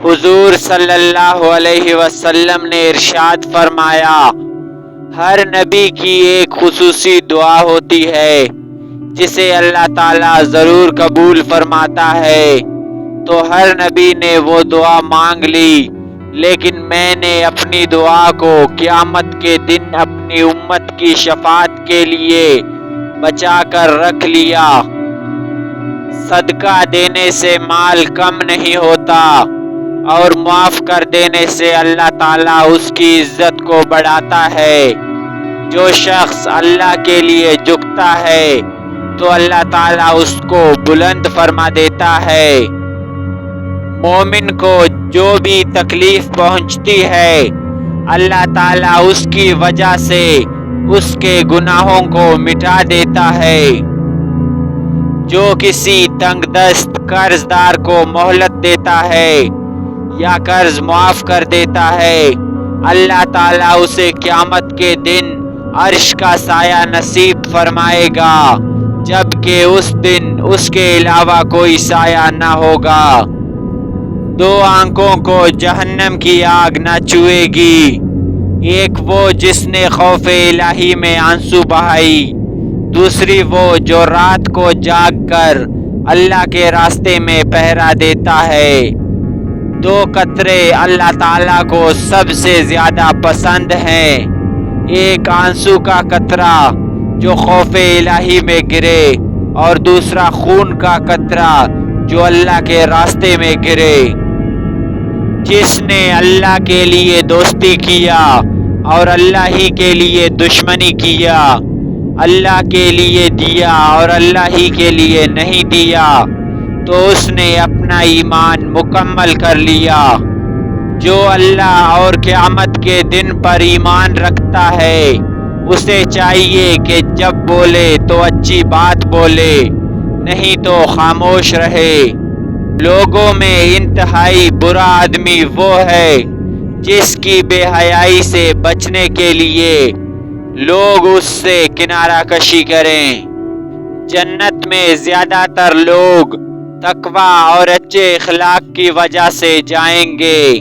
حضور صلی اللہ علیہ وسلم نے ارشاد فرمایا، ہر نبی کی ایک خصوصی دعا ہوتی ہے جسے اللہ تعالیٰ ضرور قبول فرماتا ہے۔ تو ہر نبی نے وہ دعا مانگ لی، لیکن میں نے اپنی دعا کو قیامت کے دن اپنی امت کی شفاعت کے لیے بچا کر رکھ لیا۔ صدقہ دینے سے مال کم نہیں ہوتا، اور معاف کر دینے سے اللہ تعالیٰ اس کی عزت کو بڑھاتا ہے۔ جو شخص اللہ کے لیے جھکتا ہے تو اللہ تعالیٰ اس کو بلند فرما دیتا ہے۔ مومن کو جو بھی تکلیف پہنچتی ہے، اللہ تعالیٰ اس کی وجہ سے اس کے گناہوں کو مٹا دیتا ہے۔ جو کسی تنگ دست قرض دار کو مہلت دیتا ہے یا قرض معاف کر دیتا ہے، اللہ تعالیٰ اسے قیامت کے دن عرش کا سایہ نصیب فرمائے گا، جبکہ اس دن اس کے علاوہ کوئی سایہ نہ ہوگا۔ دو آنکھوں کو جہنم کی آگ نہ چھوئے گی، ایک وہ جس نے خوف الہی میں آنسو بہائی، دوسری وہ جو رات کو جاگ کر اللہ کے راستے میں پہرا دیتا ہے۔ دو قطرے اللہ تعالیٰ کو سب سے زیادہ پسند ہیں، ایک آنسو کا قطرہ جو خوف الہی میں گرے، اور دوسرا خون کا قطرہ جو اللہ کے راستے میں گرے۔ جس نے اللہ کے لیے دوستی کیا اور اللہ ہی کے لیے دشمنی کیا، اللہ کے لیے دیا اور اللہ ہی کے لیے نہیں دیا، تو اس نے اپنا ایمان مکمل کر لیا۔ جو اللہ اور قیامت کے دن پر ایمان رکھتا ہے، اسے چاہیے کہ جب بولے تو اچھی بات بولے، نہیں تو خاموش رہے۔ لوگوں میں انتہائی برا آدمی وہ ہے جس کی بے حیائی سے بچنے کے لیے لوگ اس سے کنارہ کشی کریں۔ جنت میں زیادہ تر لوگ تقویٰ اور اچھے اخلاق کی وجہ سے جائیں گے۔